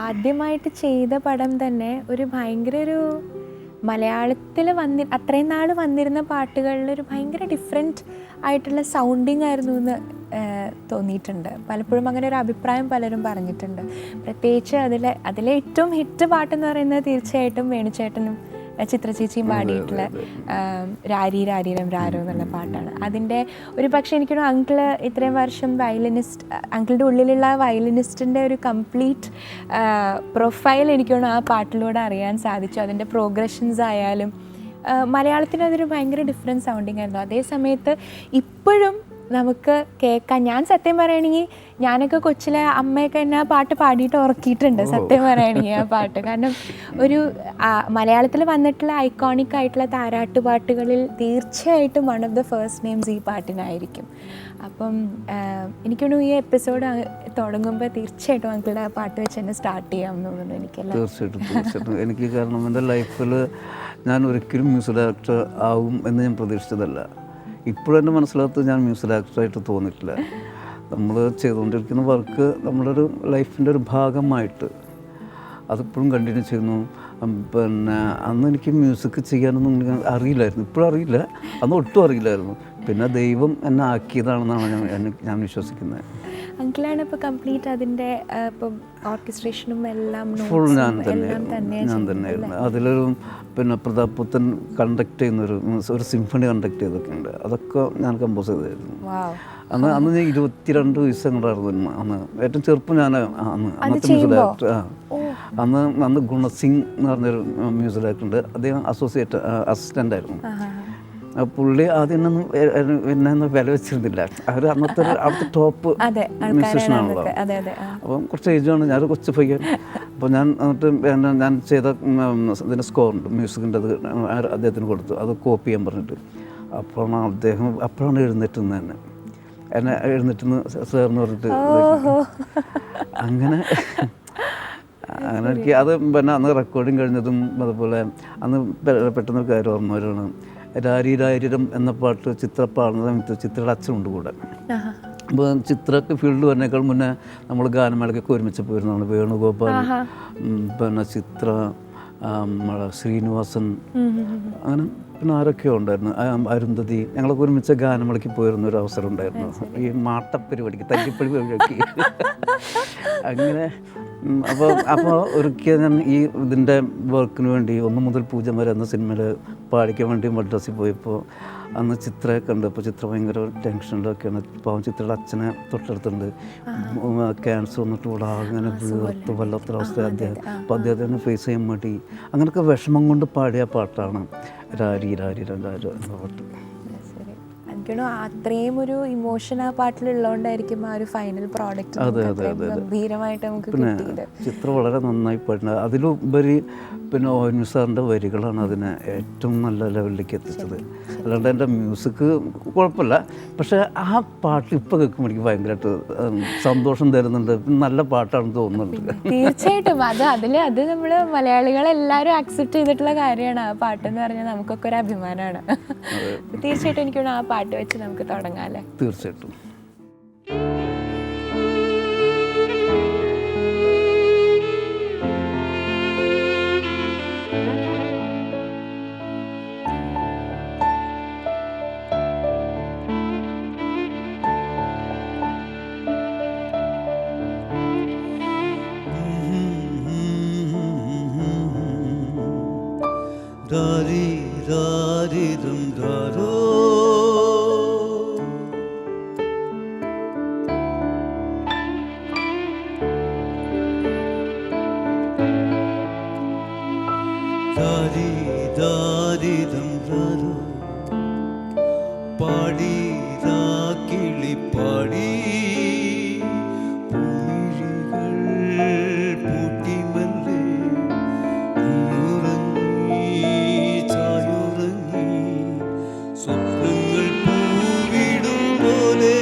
ആദ്യമായിട്ട് ചെയ്ത പടം തന്നെ ഒരു ഭയങ്കര ഒരു മലയാളത്തിൽ അത്രയും നാൾ വന്നിരുന്ന പാട്ടുകളിൽ ഒരു ഭയങ്കര ഡിഫറെൻറ്റ് ആയിട്ടുള്ള സൗണ്ടിങ് ആയിരുന്നു എന്ന് തോന്നിയിട്ടുണ്ട്. പലപ്പോഴും അങ്ങനെ ഒരു അഭിപ്രായം പലരും പറഞ്ഞിട്ടുണ്ട്. പ്രത്യേകിച്ച് അതിലെ ഏറ്റവും ഹിറ്റ് പാട്ടെന്ന് പറയുന്നത് തീർച്ചയായിട്ടും വേണുചേട്ടനും ചിത്രചേച്ചിയും പാടിയിട്ടുള്ള രാരി രാരീരം രാരോ എന്നുള്ള പാട്ടാണ്. അതിൻ്റെ ഒരു പക്ഷേ എനിക്കൊരു അങ്കിള് ഇത്രയും വർഷം അങ്കിളുടെ ഉള്ളിലുള്ള വയലിനിസ്റ്റിൻ്റെ ഒരു കംപ്ലീറ്റ് പ്രൊഫൈൽ എനിക്കൊന്ന് ആ പാട്ടിലൂടെ അറിയാൻ സാധിച്ചു. അതിൻ്റെ പ്രോഗ്രഷൻസ് ആയാലും മലയാളത്തിന് അതൊരു ഭയങ്കര ഡിഫറെൻറ്റ് സൗണ്ടിങ് ആയിരുന്നു. അതേ സമയത്ത് ഇപ്പോഴും നമുക്ക് കേൾക്കാൻ, ഞാൻ സത്യം പറയുകയാണെങ്കിൽ ഞാനൊക്കെ കൊച്ചിലെ അമ്മയൊക്കെ എന്നെ ആ പാട്ട് പാടിയിട്ട് ഉറക്കിയിട്ടുണ്ട് സത്യം പറയുകയാണെങ്കിൽ ആ പാട്ട്. കാരണം ഒരു മലയാളത്തിൽ വന്നിട്ടുള്ള ഐക്കോണിക് ആയിട്ടുള്ള താരാട്ടുപാട്ടുകളിൽ തീർച്ചയായിട്ടും one of the first names ഈ പാട്ടിനായിരിക്കും. അപ്പം എനിക്കൊരു ഈ എപ്പിസോഡ് തുടങ്ങുമ്പോൾ തീർച്ചയായിട്ടും അങ്കിളുടെ ആ പാട്ട് വെച്ച് തന്നെ സ്റ്റാർട്ട് ചെയ്യാമെന്ന് തോന്നുന്നു എനിക്കല്ല. തീർച്ചയായിട്ടും എനിക്ക് കാരണം എൻ്റെ ലൈഫിൽ ഞാൻ ഒരിക്കലും മ്യൂസിക് ഡയറക്ടർ ആവും എന്ന് ഞാൻ പ്രതീക്ഷിച്ചതല്ല. ഇപ്പോഴെന്നെ മനസ്സിലാകത്ത് ഞാൻ മ്യൂസിക് ഡയറക്ടറായിട്ട് തോന്നിയിട്ടില്ല. നമ്മൾ ചെയ്തുകൊണ്ടിരിക്കുന്ന വർക്ക് നമ്മുടെ ഒരു ലൈഫിൻ്റെ ഒരു ഭാഗമായിട്ട് അതിപ്പോഴും കണ്ടിന്യൂ ചെയ്യുന്നു. പിന്നെ അന്ന് എനിക്ക് മ്യൂസിക് ചെയ്യാനൊന്നും അറിയില്ലായിരുന്നു, ഇപ്പോഴും അറിയില്ല, അന്ന് ഒട്ടും അറിയില്ലായിരുന്നു. പിന്നെ ദൈവം എന്നെ ആക്കിയതാണെന്നാണ് ഞാൻ വിശ്വസിക്കുന്നത്. അങ്കിളാണ് ഇപ്പോൾ കംപ്ലീറ്റ് അതിൻ്റെ ഇപ്പം ഓർക്കസ്ട്രേഷനും എല്ലാം ഫുൾ ഞാൻ തന്നെയായിരുന്നു. അതിലൊരു പിന്നെ പ്രതാപ് പുത്തൻ കണ്ടക്ട് ചെയ്യുന്നൊരു സിംഫണി കണ്ടക്ട് ചെയ്തൊക്കെ ഉണ്ട്, അതൊക്കെ ഞാൻ കമ്പോസ് ചെയ്തായിരുന്നു. അന്ന് ഞാൻ 22 വയസ്സങ്ങളായിരുന്നു അന്ന്. ഏറ്റവും ചെറുപ്പം ഞാൻ അന്നത്തെ മ്യൂസിക് ഡയറക്ടർ. അന്ന് ഗുണസിംഗ് എന്ന് പറഞ്ഞൊരു മ്യൂസിക് ഡയറക്ടർ ഉണ്ട്, അദ്ദേഹം അസിസ്റ്റൻ്റ് ആയിരുന്നു. പുള്ളി ആദ്യം പിന്നെ വില വെച്ചിരുന്നില്ല, അവർ അവിടുത്തെ ടോപ്പ് മ്യൂസീഷ്യനാണല്ലോ. അപ്പം കുറച്ച് ഏജാണ്, ഞാൻ കൊച്ചു പയ്യൻ. അപ്പോൾ ഞാൻ ചെയ്ത ഇതിൻ്റെ സ്കോറുണ്ട് മ്യൂസിക്കിൻ്റെ, അത് അദ്ദേഹത്തിന് കൊടുത്തു, അത് കോപ്പി ചെയ്യാൻ പറഞ്ഞിട്ട്. അപ്പോഴാണ് എഴുന്നേറ്റുന്നത് എന്നെ എഴുന്നേറ്റുന്ന് സാറെന്ന് പറഞ്ഞിട്ട്. അങ്ങനെ എനിക്ക് അത് പിന്നെ അന്ന് റെക്കോർഡിങ് കഴിഞ്ഞതും അതുപോലെ അന്ന് പെട്ടെന്നൊരു കാര്യം ഓർമ്മ വരുവാണ്. രാരീരായിരം എന്ന പാട്ട് ചിത്ര പാടുന്ന സമയത്ത് ചിത്രയുടെ അച്ഛനുണ്ട് കൂടെ. അപ്പോൾ ചിത്രക്ക് ഫീൽഡ് വരുന്നേക്കാൾ മുന്നേ നമ്മൾ ഗാനമേളയ്ക്കൊക്കെ ഒരുമിച്ച് പോയിരുന്നതാണ്. വേണുഗോപാൽ, പിന്നെ ചിത്ര, ശ്രീനിവാസൻ, അങ്ങനെ പിന്നെ ആരൊക്കെയോ ഉണ്ടായിരുന്നു, അരുന്ധതി. ഞങ്ങളൊക്കെ ഒരുമിച്ച് ഗാനമേളയ്ക്ക് പോയിരുന്ന ഒരു അവസരം ഉണ്ടായിരുന്നു, ഈ മാട്ടപ്പരിപാടിക്ക്, തല്ലിപ്പരിപാടിക്ക്. അങ്ങനെ അപ്പോൾ ഒരിക്കൽ ഞാൻ ഈ ഇതിൻ്റെ വർക്കിന് വേണ്ടി 1 മുതൽ 0 വരെ എന്ന സിനിമയിൽ പാടിക്കാൻ വേണ്ടി മദ്രാസിൽ പോയപ്പോൾ അന്ന് ചിത്രയെ കണ്ടു. അപ്പോൾ ചിത്ര ഭയങ്കര ടെൻഷനിലൊക്കെയാണ്. പാവം ചിത്രയുടെ അച്ഛനെ തൊട്ടടുത്തുണ്ട്, ക്യാൻസർ വന്നിട്ട് കൂടെ അങ്ങനെ വീർത്ത് വല്ലാത്തൊരവസ്ഥ അദ്ദേഹം. അപ്പോൾ അദ്ദേഹത്തിന് ഫേസ് ചെയ്യാൻ വേണ്ടി അങ്ങനെയൊക്കെ വിഷമം കൊണ്ട് പാടിയ പാട്ടാണ് രാരി രാരി രാരി എന്ന പാട്ട്. എനിക്കോ അത്രയും ഒരു ഇമോഷൻ ആ പാട്ടിലുള്ളതുകൊണ്ടായിരിക്കും ആ ഒരു ഫൈനൽ പ്രോഡക്റ്റ് ഗംഭീരമായിട്ട് നമുക്ക് കിട്ടിയത്. ചിത്രം വളരെ നന്നായി പാടുന്നത്. അതിലുപരി പിന്നെ ONV സാറിൻ്റെ വരികളാണ് അതിനെ ഏറ്റവും നല്ല ലെവലിലേക്ക് എത്തിച്ചത്. അല്ലാണ്ട് എൻ്റെ മ്യൂസിക് കുഴപ്പമില്ല, പക്ഷേ ആ പാട്ട് ഇപ്പോൾ കേൾക്കുമ്പോൾ എനിക്ക് ഭയങ്കരമായിട്ട് സന്തോഷം തരുന്നുണ്ട്. നല്ല പാട്ടാണെന്ന് തോന്നുന്നുണ്ട്. തീർച്ചയായിട്ടും അത് നമ്മൾ മലയാളികളെല്ലാവരും അക്സെപ്റ്റ് ചെയ്തിട്ടുള്ള കാര്യമാണ്. ആ പാട്ടെന്ന് പറഞ്ഞാൽ നമുക്കൊക്കെ ഒരു അഭിമാനമാണ്. തീർച്ചയായിട്ടും എനിക്ക് ആ പാട്ട് വെച്ച് നമുക്ക് തുടങ്ങാം അല്ലേ? തീർച്ചയായിട്ടും. രാരി രാരിരം രാരോ രാരി രാരിരം രാരോ പാടി കിളി പാടി പൂമിഴികൾ പൂട്ടിമല്ലേ സ്വപ്നങ്ങൾ പൂവിടും പോലെ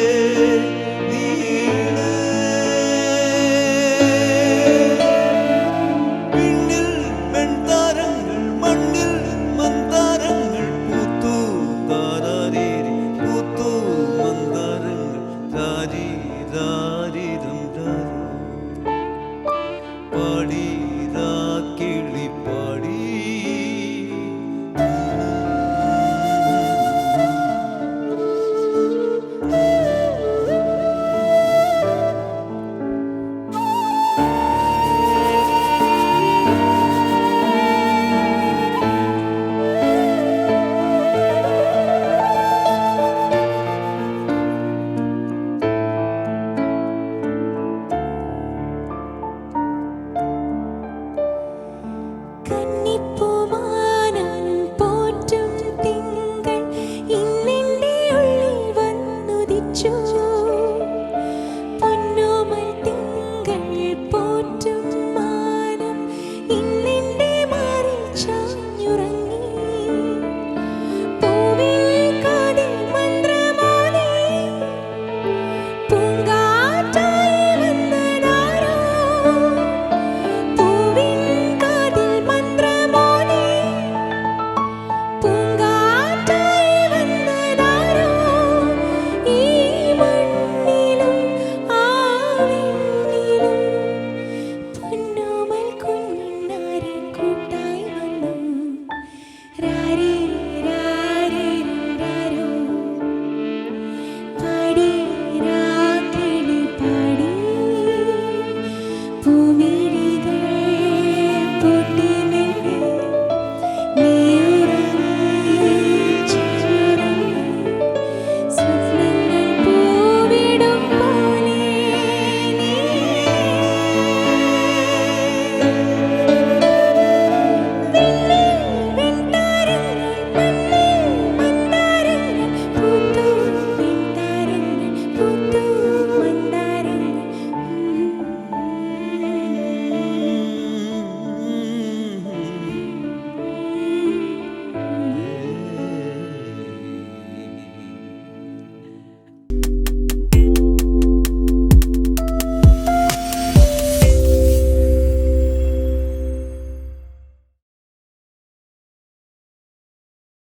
പിന്നിൽ പെൺതാരങ്ങൾ മണ്ണിൽ മന്ദാരങ്ങൾ പൂത്തു പാടി